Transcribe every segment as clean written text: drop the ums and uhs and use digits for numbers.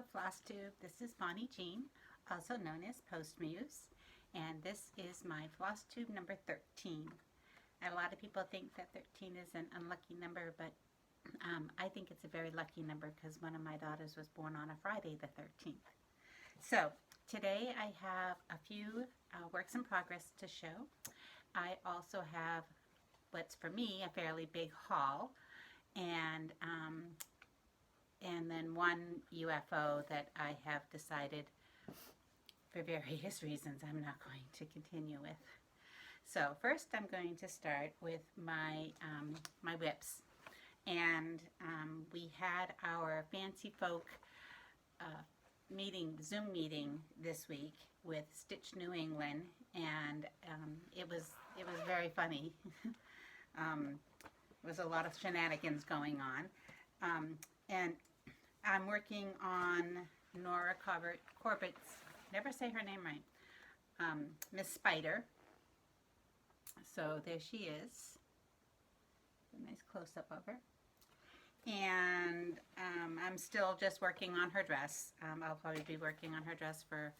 Hello FlossTube, this is Bonnie Jeanne, also known as PostMuse, and this is my FlossTube number 13. A lot of people think that 13 is an unlucky number, but I think it's a very lucky number because one of my daughters was born on a Friday the 13th. So today I have a few works in progress to show. I also have what's for me a fairly big haul, and then one UFO that I have decided for various reasons I'm not going to continue with. So first I'm going to start with my my whips, and we had our Fancy Folk Zoom meeting this week with Stitch New England, and it was very funny. There was a lot of shenanigans going on, and I'm working on Nora Corbett's, never say her name right, Miss Spider. So there she is. A nice close-up of her. And I'm still just working on her dress. I'll probably be working on her dress for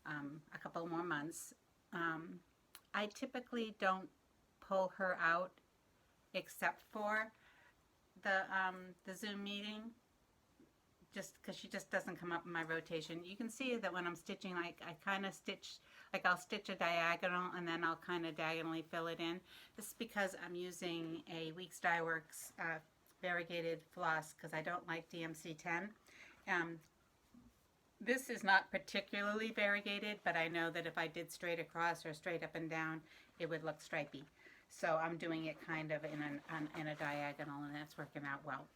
a couple more months. I typically don't pull her out except for the Zoom meeting, just because she just doesn't come up in my rotation. You can see that when I'm stitching, like I kind of stitch, like I'll stitch a diagonal and then I'll kind of diagonally fill it in. This is because I'm using a Weeks Dye Works variegated floss because I don't like DMC 10. This is not particularly variegated, but I know that if I did straight across or straight up and down, it would look stripy. So I'm doing it kind of in a diagonal, and that's working out well.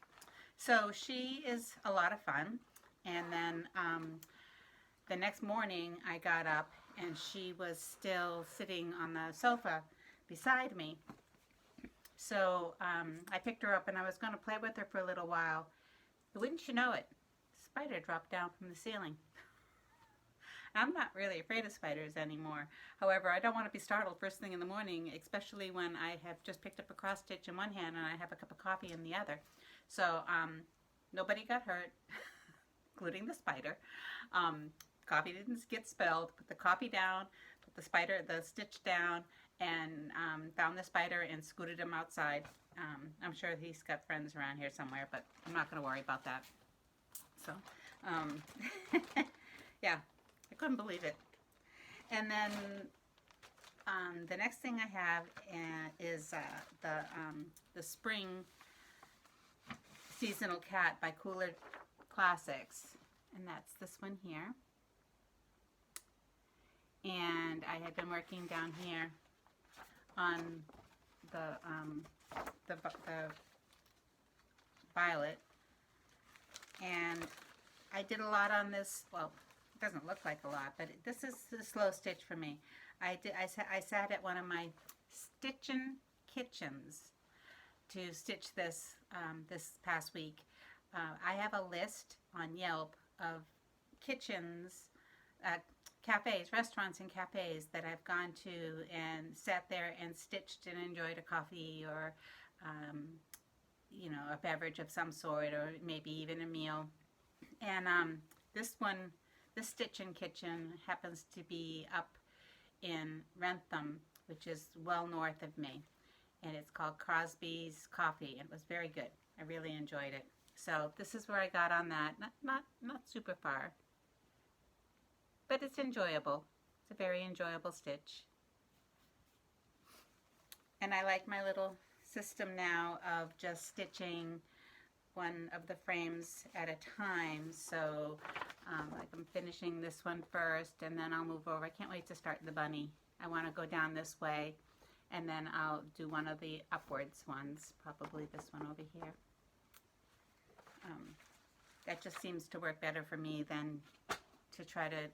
So she is a lot of fun. And then the next morning I got up and she was still sitting on the sofa beside me. So I picked her up and I was going to play with her for a little while. But wouldn't you know it, a spider dropped down from the ceiling. I'm not really afraid of spiders anymore. However, I don't want to be startled first thing in the morning, especially when I have just picked up a cross stitch in one hand and I have a cup of coffee in the other. So nobody got hurt, including the spider. Coffee didn't get spilled. Put the coffee down, put the stitch down, and found the spider and scooted him outside. I'm sure he's got friends around here somewhere, but I'm not going to worry about that. So, yeah, I couldn't believe it. And then the next thing I have is the Spring Seasonal Cat by Kooler Classics, and that's this one here. And I had been working down here on the violet, and I did a lot on this. Well, it doesn't look like a lot, but this is a slow stitch for me. I sat at one of my Stitchin' Kitchens to stitch this this past week. I have a list on Yelp of kitchens, cafes, restaurants and cafes that I've gone to and sat there and stitched and enjoyed a coffee or you know, a beverage of some sort, or maybe even a meal. And this Stitchin' Kitchen happens to be up in Wrentham, which is well north of me, and it's called Crosby's Coffee. It was very good. I really enjoyed it. So this is where I got on that. Not super far, but it's enjoyable. It's a very enjoyable stitch. And I like my little system now of just stitching one of the frames at a time. So like I'm finishing this one first, and then I'll move over. I can't wait to start the bunny. I want to go down this way, and then I'll do one of the upwards ones, probably this one over here. That just seems to work better for me than to try to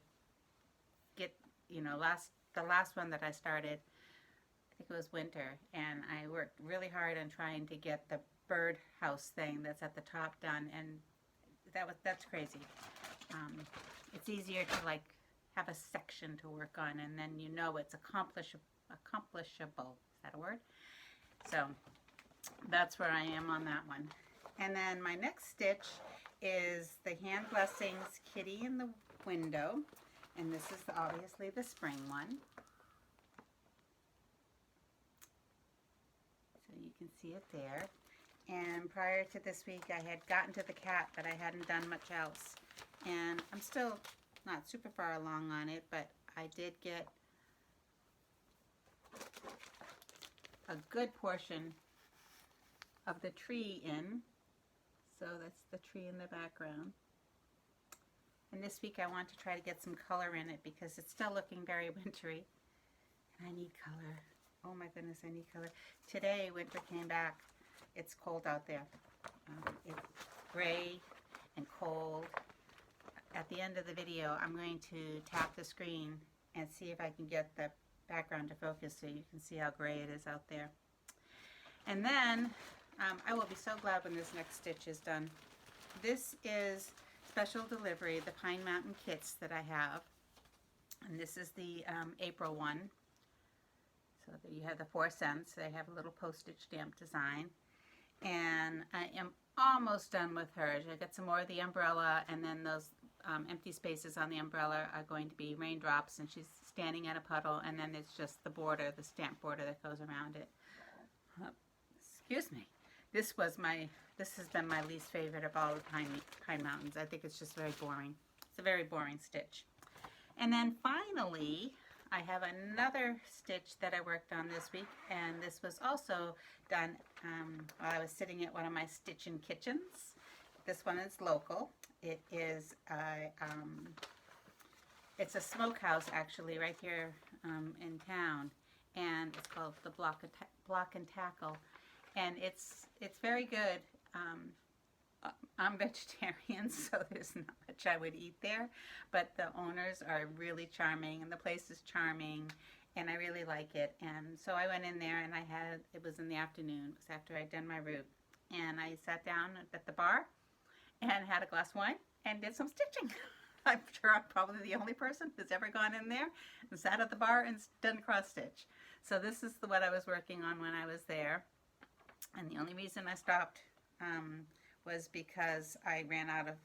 get, you know, the last one that I started, I think it was winter, and I worked really hard on trying to get the bird house thing that's at the top done, and that's crazy. It's easier to like have a section to work on, and then you know it's accomplishable. Is that a word? So that's where I am on that one. And then my next stitch is the Hand Blessings Kitty in the Window, and this is obviously the spring one. So you can see it there. And prior to this week, I had gotten to the cat, but I hadn't done much else. And I'm still not super far along on it, but I did get a good portion of the tree in. So that's the tree in the background. And this week I want to try to get some color in it because it's still looking very wintry. And I need color. Oh my goodness, I need color. Today, winter came back. It's cold out there. It's gray and cold. At the end of the video, I'm going to tap the screen and see if I can get the background to focus so you can see how gray it is out there. And then I will be so glad when this next stitch is done. This is special delivery, the Pine Mountain kits that I have. And this is the April one. So you have the 4 cents. They have a little postage stamp design. And I am almost done with hers. I got some more of the umbrella, and then those empty spaces on the umbrella are going to be raindrops, and she's standing at a puddle, and then it's just the border, the stamp border that goes around it. Excuse me. This has been my least favorite of all the Pine Mountains. I think it's just very boring. It's a very boring stitch. And then finally, I have another stitch that I worked on this week, and this was also done while I was sitting at one of my stitching kitchens. This one is local. It is it's a smokehouse actually right here in town, and it's called the Block and Tackle, and it's very good. I'm vegetarian, so there's not much I would eat there, but the owners are really charming, and the place is charming, and I really like it. And so I went in there, and it was in the afternoon, it was after I'd done my route, and I sat down at the bar and had a glass of wine and did some stitching. I'm sure I'm probably the only person who's ever gone in there and sat at the bar and done cross stitch. So this is what I was working on when I was there, and the only reason I stopped was because I ran out of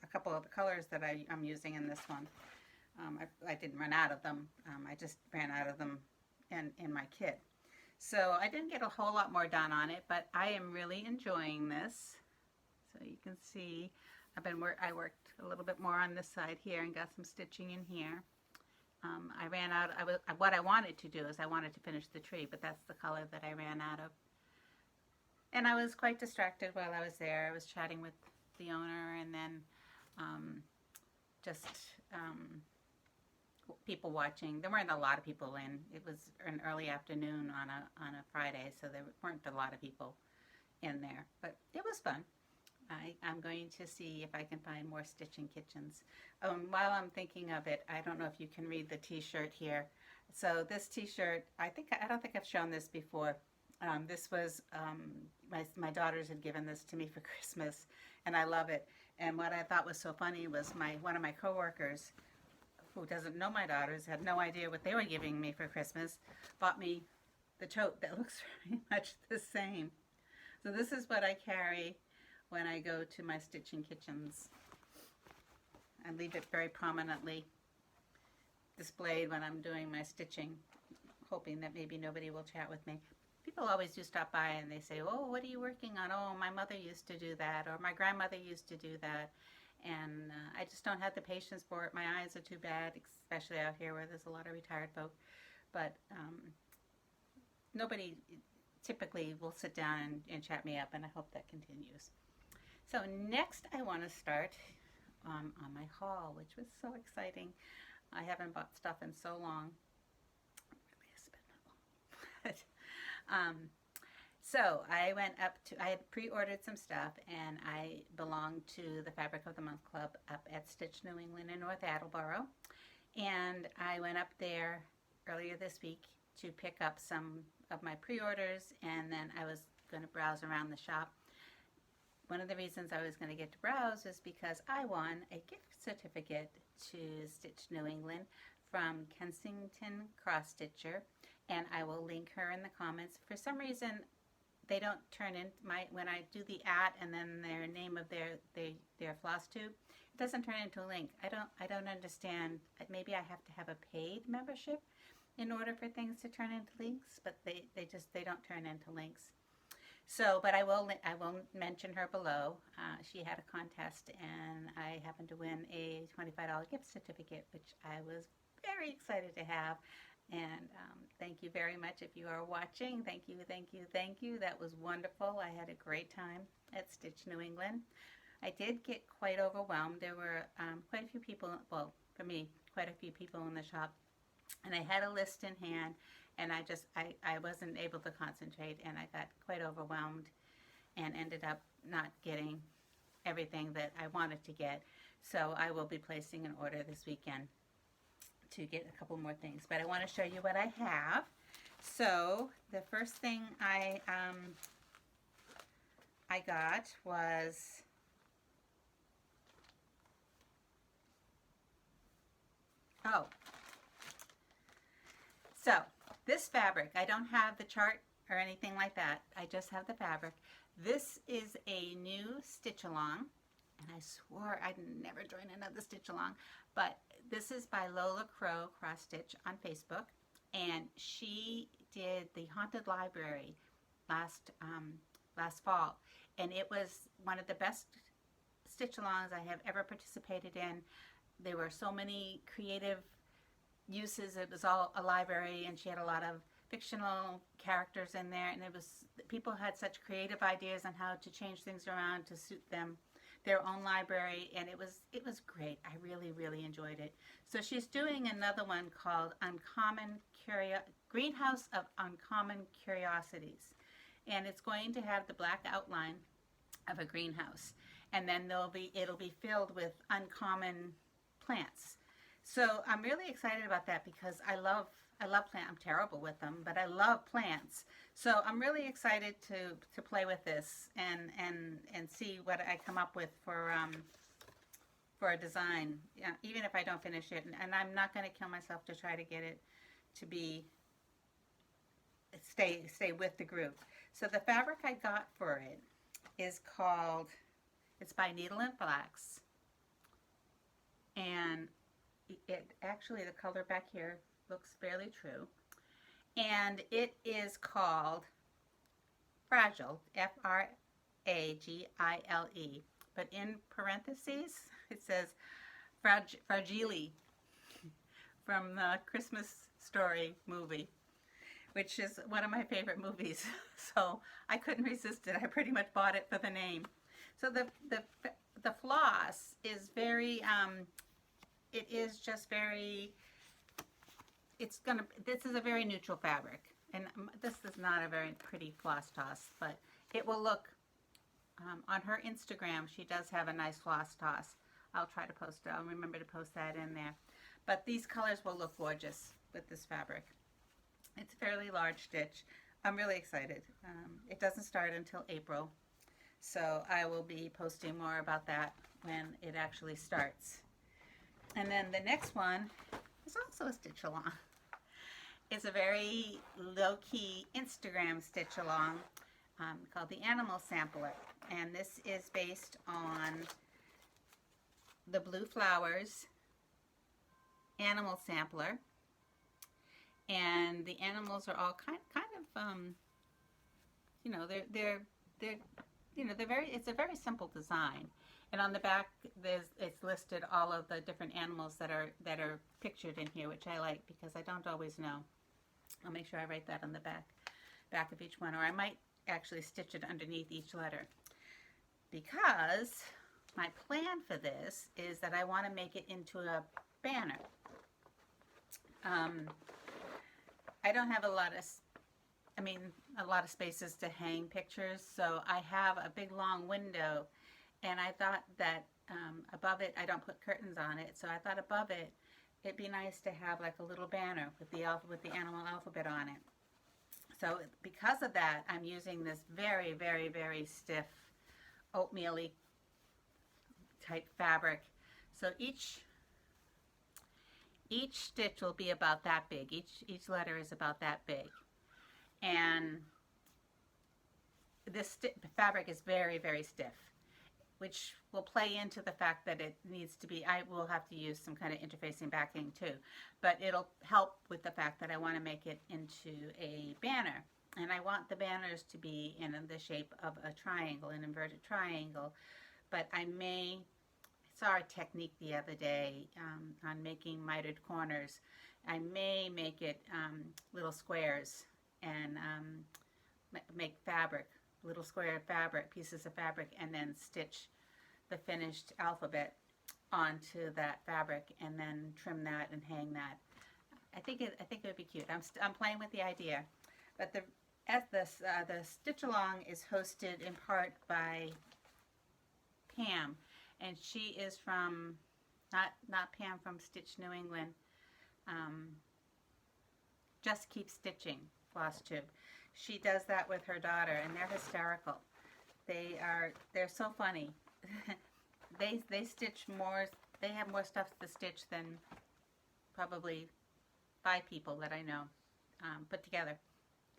a couple of the colors that I'm using in this one. I didn't run out of them. I just ran out of them in my kit. So I didn't get a whole lot more done on it, but I am really enjoying this. So you can see I worked a little bit more on this side here and got some stitching in here. I ran out. What I wanted to do is I wanted to finish the tree, but that's the color that I ran out of. And I was quite distracted while I was there. I was chatting with the owner, and then just people watching. There weren't a lot of people in. It was an early afternoon on a Friday, so there weren't a lot of people in there. But it was fun. I'm going to see if I can find more stitching kitchens. While I'm thinking of it, I don't know if you can read the T-shirt here. So this T-shirt, I don't think I've shown this before. This was, my daughters had given this to me for Christmas, and I love it. And what I thought was so funny was one of my coworkers, who doesn't know my daughters, had no idea what they were giving me for Christmas, bought me the tote that looks very much the same. So this is what I carry when I go to my stitching kitchens. I leave it very prominently displayed when I'm doing my stitching, hoping that maybe nobody will chat with me. People always do stop by and they say, oh, what are you working on? Oh, my mother used to do that, or my grandmother used to do that. And I just don't have the patience for it. My eyes are too bad, especially out here where there's a lot of retired folk. But nobody typically will sit down and chat me up, and I hope that continues. So next I want to start on my haul, which was so exciting. I haven't bought stuff in so long. It really has been that long. So I I had pre-ordered some stuff, and I belong to the Fabric of the Month Club up at Stitch New England in North Attleboro. And I went up there earlier this week to pick up some of my pre-orders, and then I was going to browse around the shop. One of the reasons I was going to get to browse is because I won a gift certificate to Stitch New England from Kensington Cross Stitcher, and I will link her in the comments. For some reason, they don't turn in when I do the @ and then their name of their FlossTube, it doesn't turn into a link. I don't understand. Maybe I have to have a paid membership in order for things to turn into links, but they don't turn into links. So, but I will mention her below. She had a contest, and I happened to win a $25 gift certificate, which I was very excited to have. And thank you very much if you are watching. Thank you, thank you, thank you. That was wonderful. I had a great time at Stitch New England. I did get quite overwhelmed. There were quite a few people, well, for me, quite a few people in the shop. And I had a list in hand, and I wasn't able to concentrate, and I got quite overwhelmed and ended up not getting everything that I wanted to get. So I will be placing an order this weekend to get a couple more things. But I want to show you what I have. So the first thing I got was so this fabric. I don't have the chart or anything like that. I just have the fabric. This is a new stitch along, and I swore I'd never join another stitch along, but this is by Lola Cross Stitch on Facebook, and she did the Haunted Library last fall, and it was one of the best stitch alongs I have ever participated in. There were so many creative uses. It was all a library, and she had a lot of fictional characters in there, and people had such creative ideas on how to change things around to suit their own library, and it was great. I really enjoyed it. So she's doing another one called Greenhouse of Uncommon Curiosities, and it's going to have the black outline of a greenhouse, and then it'll be filled with uncommon plants. So I'm really excited about that because I love plants. I'm terrible with them, but I love plants. So I'm really excited to play with this and see what I come up with for a design. Yeah, even if I don't finish it, and I'm not going to kill myself to try to get it to stay with the group. So the fabric I got for it is it's by Needle and Flax, and it actually, the color back here looks fairly true, and it is called Fragile, Fragile, but in parentheses it says Fragile, from the Christmas Story movie, which is one of my favorite movies. So I couldn't resist it. I pretty much bought it for the name. So the floss is very it is just very, this is a very neutral fabric, and this is not a very pretty floss toss, but it will look, on her Instagram, she does have a nice floss toss. I'll try to post it. I'll remember to post that in there. But these colors will look gorgeous with this fabric. It's a fairly large stitch. I'm really excited. It doesn't start until April, so I will be posting more about that when it actually starts. And then the next one is also a stitch along. It's a very low-key Instagram stitch along called the Animal Sampler, and this is based on the Blue Flowers Animal Sampler, and the animals are all kind of you know, they're you know, it's a very simple design. And on the back, it's listed all of the different animals that are pictured in here, which I like because I don't always know. I'll make sure I write that on the back of each one, or I might actually stitch it underneath each letter. Because my plan for this is that I want to make it into a banner. I don't have a lot of spaces to hang pictures, so I have a big long window. And I thought that above it, I don't put curtains on it, so I thought above it, it'd be nice to have like a little banner with the animal alphabet on it. So because of that, I'm using this very stiff oatmeal-y type fabric. So each stitch will be about that big. Each letter is about that big. And this fabric is very, very stiff, which will play into the fact that it needs to be, I will have to use some kind of interfacing backing too, but it'll help with the fact that I want to make it into a banner. And I want the banners to be in the shape of a triangle, an inverted triangle. But I saw a technique the other day on making mitered corners. I may make it little squares and make fabric, little square fabric, pieces of fabric, and then stitch the finished alphabet onto that fabric and then trim that and hang that. I think it would be cute. I'm playing with the idea. But the stitch along is hosted in part by Pam, and she is from not Pam from Stitch New England. Just Keep Stitching, FlossTube. She does that with her daughter, and they're hysterical. They're so funny. They stitch more. They have more stuff to stitch than probably 5 people that I know put together.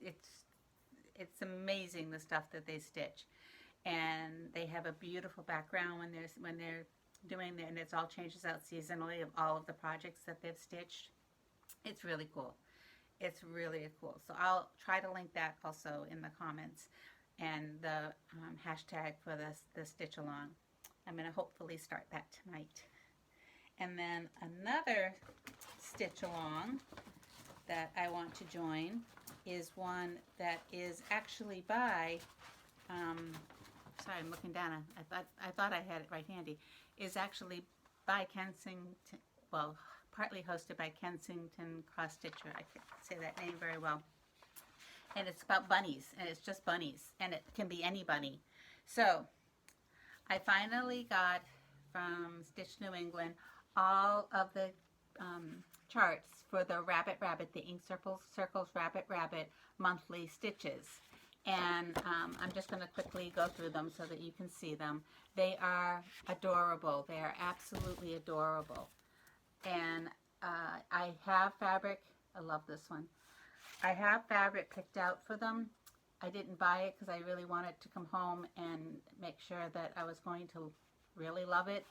It's amazing the stuff that they stitch, and they have a beautiful background when they're doing it, and it all changes out seasonally of all of the projects that they've stitched. It's really cool. It's really cool. So I'll try to link that also in the comments and the hashtag for the stitch along. I'm going to hopefully start that tonight. And then another stitch along that I want to join is one that is actually by, sorry, I'm looking down. I thought I had it right handy. Is actually by Kensington, well, partly hosted by Kensington Cross Stitcher. I can't say that name very well. And it's about bunnies, and it's just bunnies, and it can be any bunny. So I finally got from Stitch New England all of the charts for the Rabbit, the Ink Circles Rabbit monthly stitches. And I'm just going to quickly go through them so that you can see them. They are adorable. They are absolutely adorable. And I have fabric. I love this one. I have fabric picked out for them. I didn't buy it because I really wanted to come home and make sure that I was going to really love it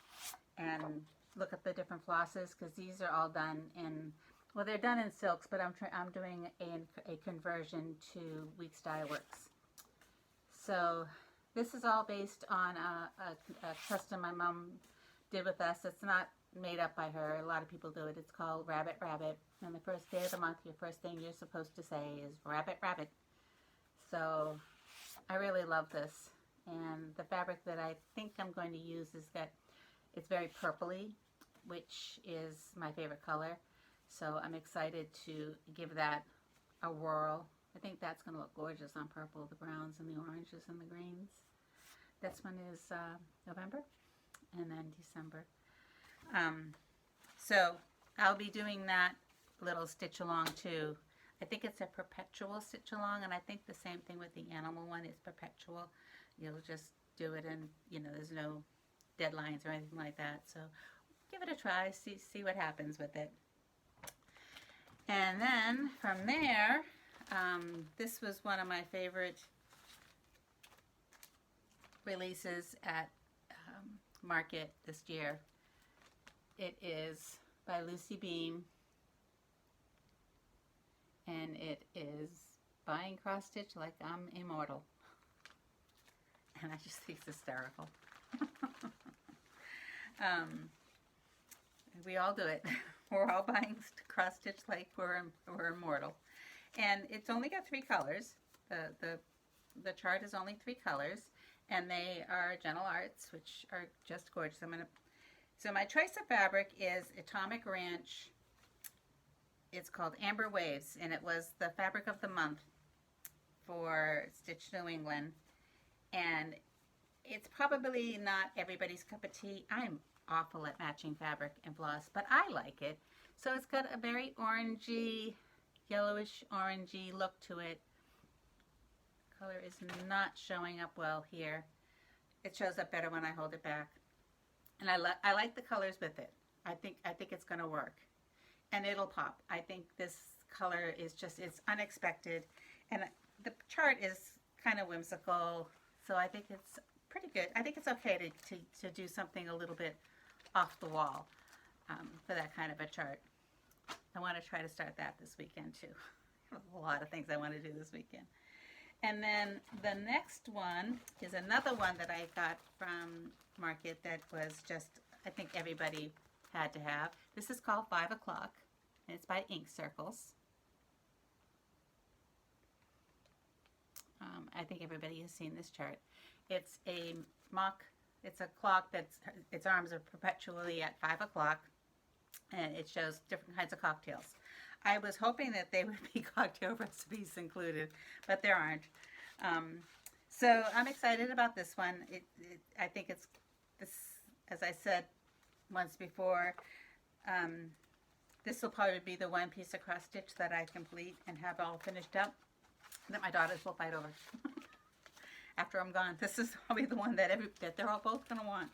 and look at the different flosses, because these are all done in, well, they're done in silks, but I'm doing a conversion to Weeks Dye Works. So this is all based on a custom my mom did with us. It's not made up by her. A lot of people do it. It's called Rabbit. And the first day of the month, your first thing you're supposed to say is Rabbit. So I really love this. And the fabric that I think I'm going to use is that it's very purpley, which is my favorite color. So I'm excited to give that a whirl. I think that's going to look gorgeous on purple, the browns and the oranges and the greens. This one is November and then December. So I'll be doing that little stitch along too. I think it's a perpetual stitch along, and I think the same thing with the animal one is perpetual. You'll just do it, and there's no deadlines or anything like that. So give it a try, see what happens with it. And then from there, this was one of my favorite releases at Market this year. It is by Lucy Beam, and it is buying cross stitch like I'm immortal. And I just think it's hysterical. We all do it. We're all buying cross stitch like we're immortal. And it's only got 3 colors. The chart is only 3 colors, and they are Gentle Arts, which are just gorgeous. So my choice of fabric is Atomic Ranch. It's called Amber Waves, and it was the fabric of the month for Stitch New England. And it's probably not everybody's cup of tea. I'm awful at matching fabric and floss, but I like it. So it's got a very orangey, yellowish orangey look to it. Color is not showing up well here. It shows up better when I hold it back. And I like the colors with it. I think it's going to work. And it'll pop. I think this color is just, it's unexpected. And the chart is kind of whimsical. So I think it's pretty good. I think it's okay to do something a little bit off the wall for that kind of a chart. I want to try to start that this weekend too. A lot of things I want to do this weekend. And then the next one is another one that I got from Market that was just, I think everybody had to have. This is called 5 o'clock, and it's by Ink Circles. I think everybody has seen this chart. It's a it's a clock that's, its arms are perpetually at 5 o'clock, and it shows different kinds of cocktails. I was hoping that they would be cocktail recipes included, but there aren't. So I'm excited about this one. I think it's this, as I said once before, this will probably be the one piece of cross stitch that I complete and have all finished up that my daughters will fight over after I'm gone. This is probably the one that they're all both going to want.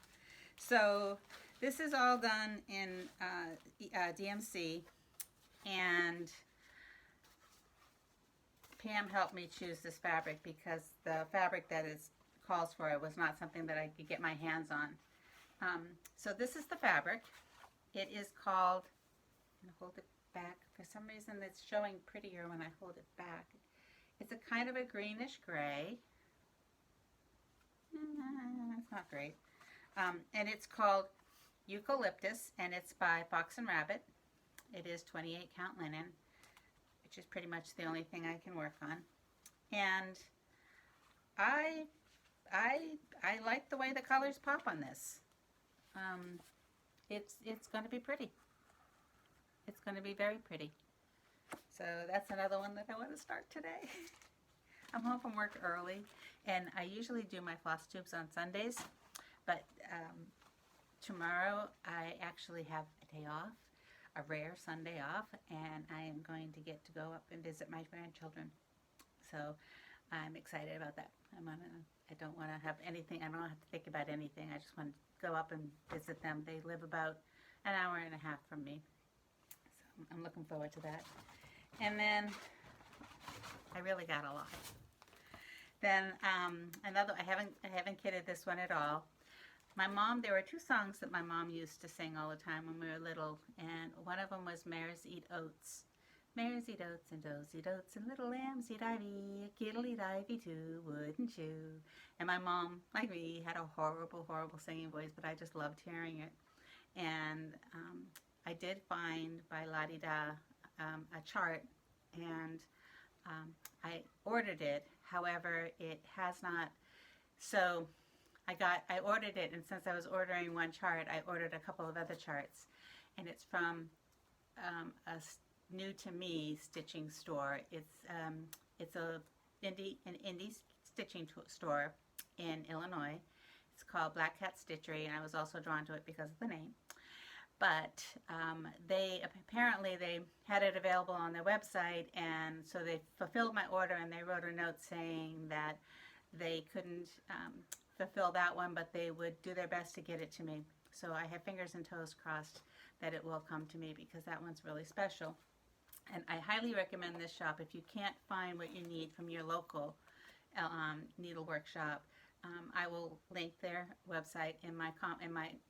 So this is all done in DMC, and Pam helped me choose this fabric because the fabric that it calls for it was not something that I could get my hands on. So this is the fabric. It is called, I'm going to hold it back. For some reason it's showing prettier when I hold it back. It's a kind of a greenish gray. It's not great. And it's called Eucalyptus, and it's by Fox and Rabbit. It is 28 count linen, which is pretty much the only thing I can work on. And I like the way the colors pop on this. It's going to be pretty. It's going to be very pretty. So that's another one that I want to start today. I'm home from work early, and I usually do my FlossTubes on Sundays, but tomorrow I actually have a day off, a rare Sunday off, and I am going to get to go up and visit my grandchildren. So I'm excited about that. I don't want to have anything, I don't have to think about anything. I just want to go up and visit them. They live about an hour and a half from me. So I'm looking forward to that. And then I really got a lot. Then another, I haven't kidded this one at all. My mom, there were two songs that my mom used to sing all the time when we were little, and one of them was Mares Eat Oats. Mares eat oats and does eat oats and little lambs eat ivy, kittle eat ivy too, wouldn't you? And my mom, like me, had a horrible, horrible singing voice, but I just loved hearing it. And I did find by La Di Da a chart, and I ordered it. However, it has not, so I ordered it, and since I was ordering one chart, I ordered a couple of other charts, and it's from a new to me stitching store. It's an indie stitching store in Illinois. It's called Black Cat Stitchery, and I was also drawn to it because of the name. But they had it available on their website, and so they fulfilled my order, and they wrote a note saying that they couldn't fulfill that one, but they would do their best to get it to me. So I have fingers and toes crossed that it will come to me, because that one's really special. And I highly recommend this shop if you can't find what you need from your local needlework shop. I will link their website in my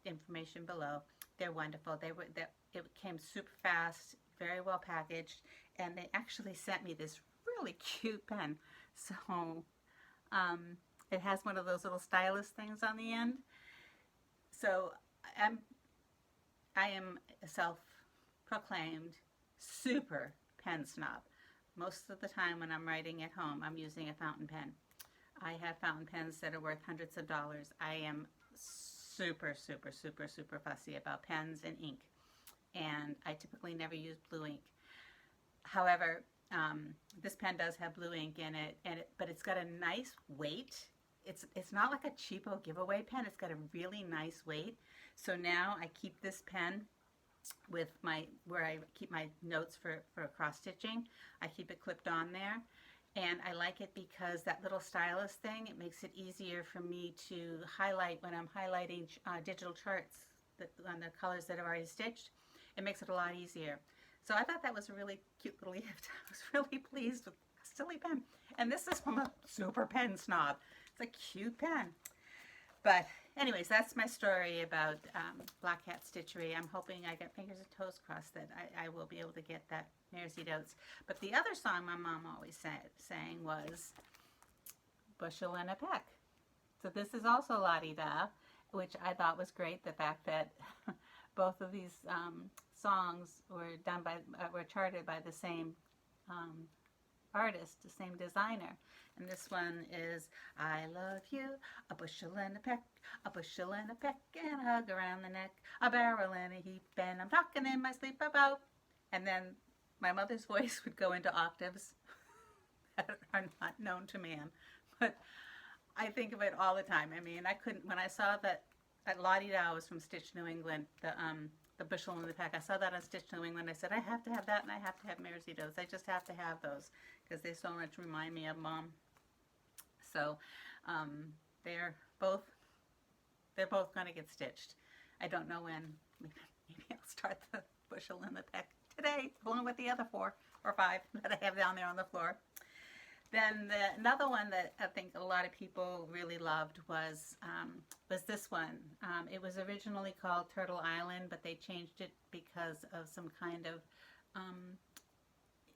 information below. They're wonderful. It came super fast, very well packaged, and they actually sent me this really cute pen. So it has one of those little stylus things on the end. So I am a self-proclaimed super pen snob. Most of the time when I'm writing at home, I'm using a fountain pen. I have fountain pens that are worth hundreds of dollars. I am super, super, super, super fussy about pens and ink, and I typically never use blue ink. However, this pen does have blue ink in it, but it's got a nice weight. It's not like a cheapo giveaway pen. It's got a really nice weight. So now I keep this pen with where I keep my notes for cross stitching. I keep it clipped on there. And I like it because that little stylus thing, it makes it easier for me to highlight when I'm highlighting digital charts on the colors that are already stitched. It makes it a lot easier. So I thought that was a really cute little gift. I was really pleased with silly pen. And this is from a super pen snob. It's a cute pen. But anyways, that's my story about Black Cat Stitchery. I'm hoping I get fingers and toes crossed that I will be able to get that Mare's Eat Oats. But the other song my mom always sang was Bushel and a Peck. So this is also La-Di-Da, which I thought was great, the fact that both of these songs were done by, were charted by the same artist, the same designer. And this one is, I love you, a bushel and a peck, a bushel and a peck, and a hug around the neck, a barrel and a heap, and I'm talking in my sleep about. And then my mother's voice would go into octaves that are not known to man. But I think of it all the time. I mean, I couldn't, when I saw that La-Di-Da was from Stitch New England, the bushel and the peck, I saw that on Stitch New England. I said, I have to have that, and I have to have Mare's Eat Oats. I just have to have those because they so much remind me of Mom. So they're both going to get stitched. I don't know when. Maybe I'll start the bushel and the peck today, along with the other 4 or 5 that I have down there on the floor. Then another one that I think a lot of people really loved was this one. It was originally called Turtle Island, but they changed it because of some kind of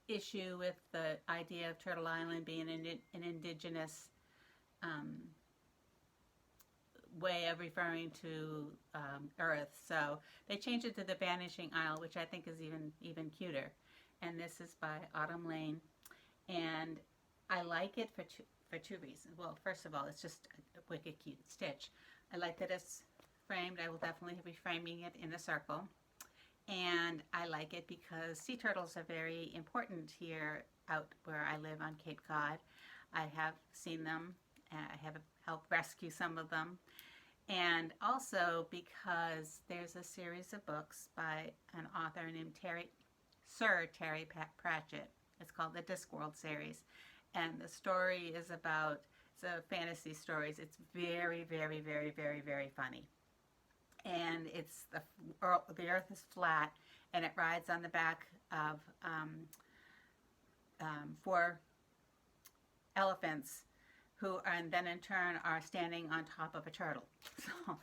issue with the idea of Turtle Island being an indigenous way of referring to Earth. So they changed it to the Vanishing Isle, which I think is even cuter. And this is by Autumn Lane, and I like it for two reasons. Well, first of all, it's just a wicked cute stitch. I like that it's framed. I will definitely be framing it in a circle. And I like it because sea turtles are very important here out where I live on Cape Cod. I have seen them. I have helped rescue some of them. And also because there's a series of books by an author named Sir Terry Pratchett. It's called the Discworld series. And the story is about, it's a fantasy stories. It's very, very, very, very, very funny. And it's the Earth is flat, and it rides on the back of 4 elephants, who are, and then in turn are standing on top of a turtle. So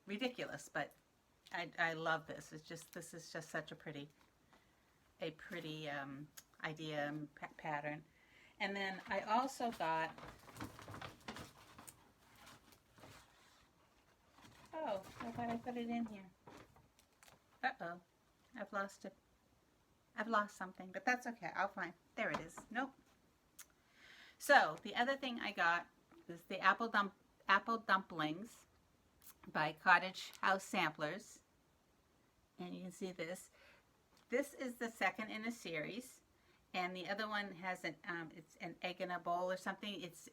ridiculous, but I love this. This is just such a pretty idea and pattern. And then I also got, oh, I thought I put it in here. Uh-oh, I've lost it. I've lost something, but that's okay. I'll find, there it is. Nope. So the other thing I got is the Apple Dumplings by Cottage House Samplers. And you can see this. This is the second in a series. And the other one has it's an egg in a bowl or something. It's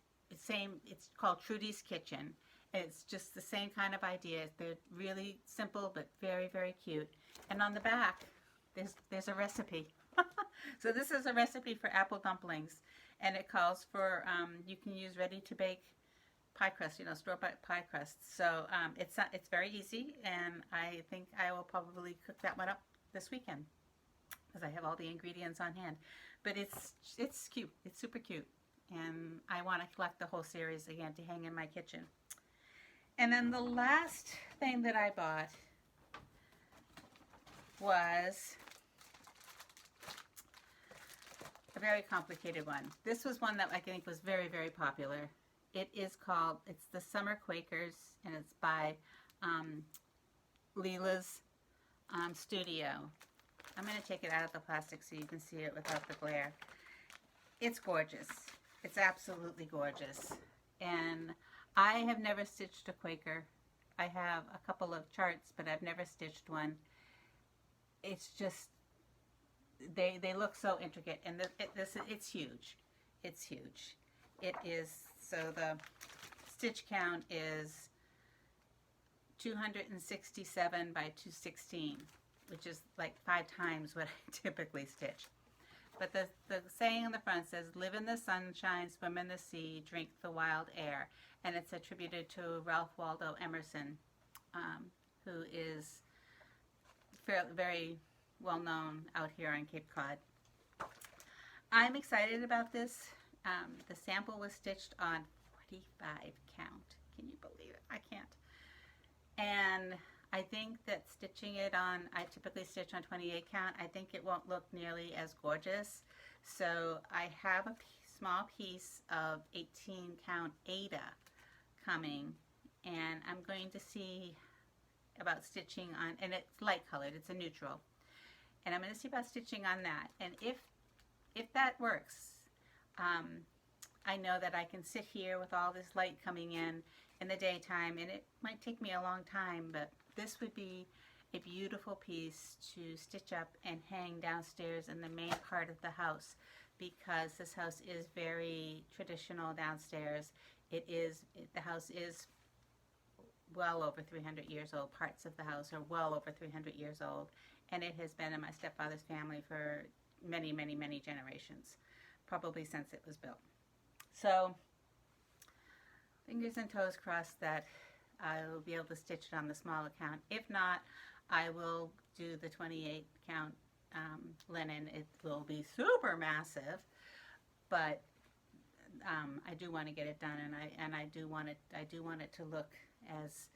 called Trudy's Kitchen. And it's just the same kind of idea. They're really simple but very, very cute. And on the back, there's a recipe. So this is a recipe for apple dumplings, and it calls for you can use ready-to-bake pie crust, store-bought pie crust. So it's very easy, and I think I will probably cook that one up this weekend because I have all the ingredients on hand. But it's cute. It's super cute. And I want to collect the whole series again to hang in my kitchen. And then the last thing that I bought was a very complicated one. This was one that I think was very, very popular. It's the Summer Quakers, and it's by Lila's studio. I'm going to take it out of the plastic so you can see it without the glare. It's gorgeous. It's absolutely gorgeous. And I have never stitched a Quaker. I have a couple of charts, but I've never stitched one. It's just, they look so intricate, and it's huge. It's huge. It is, so the stitch count is 267 by 216. Which is like 5 times what I typically stitch. But the saying on the front says, live in the sunshine, swim in the sea, drink the wild air. And it's attributed to Ralph Waldo Emerson, who is very well known out here on Cape Cod. I'm excited about this. The sample was stitched on 45 count. Can you believe it? I can't. And I think that stitching it on, I typically stitch on 28 count. I think it won't look nearly as gorgeous. So I have a small piece of 18 count Ada coming, and I'm going to see about stitching on, and it's light colored, it's a neutral. And I'm going to see about stitching on that. And if that works, I know that I can sit here with all this light coming in the daytime, and it might take me a long time, but this would be a beautiful piece to stitch up and hang downstairs in the main part of the house, because this house is very traditional downstairs. The house is well over 300 years old. Parts of the house are well over 300 years old, and it has been in my stepfather's family for many, many, many generations, probably since it was built. So fingers and toes crossed that I will be able to stitch it on the smaller count. If not, I will do the 28 count linen. It will be super massive, but I do want to get it done, and I do want it to look as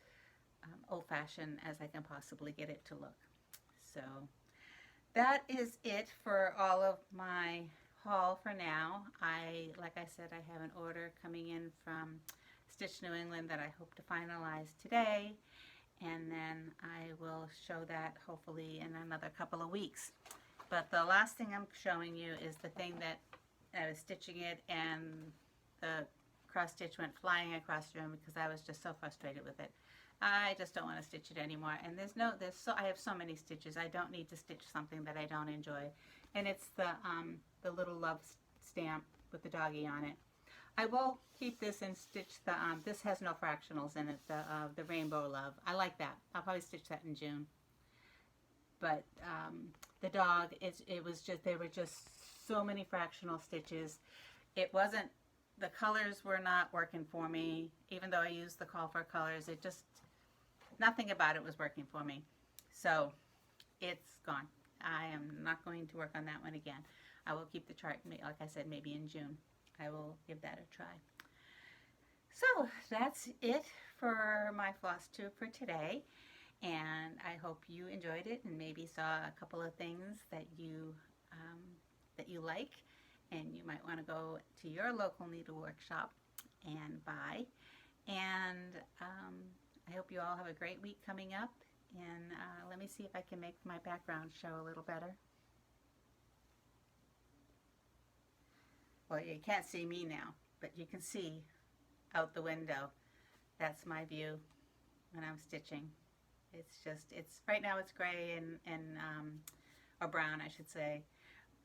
old-fashioned as I can possibly get it to look. So that is it for all of my haul for now. Like I said, I have an order coming in from Stitch New England that I hope to finalize today, and then I will show that hopefully in another couple of weeks. But the last thing I'm showing you is the thing that I was stitching it, and the cross stitch went flying across the room because I was just so frustrated with it. I just don't want to stitch it anymore, and I have so many stitches. I don't need to stitch something that I don't enjoy, and it's the little love stamp with the doggy on it. I will keep this and stitch the this has no fractionals in it, the rainbow love. I like that. I'll probably stitch that in June. But the dog, there were just so many fractional stitches. It wasn't, the colors were not working for me, even though I used the call for colors. It just, nothing about it was working for me. So it's gone. I am not going to work on that one again. I will keep the chart, like I said, maybe in June. I will give that a try. So that's it for my floss tube for today. And I hope you enjoyed it and maybe saw a couple of things that you like, and you might want to go to your local needlework shop and buy. And I hope you all have a great week coming up. And let me see if I can make my background show a little better. Well, you can't see me now, but you can see out the window. That's my view when I'm stitching. It's right now it's gray and or brown, I should say,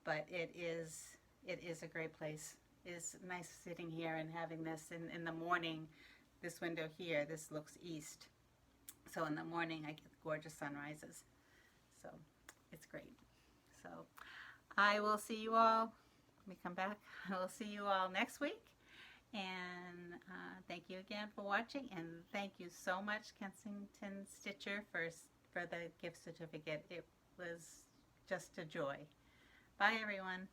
but it is a great place. It's nice sitting here and having this in the morning. This window here, this looks east, so in the morning I get gorgeous sunrises. So it's great. So I will see you all. Let me come back. I will see you all next week. And thank you again for watching, and thank you so much, Kensington Stitcher, for the gift certificate. It was just a joy. Bye, everyone.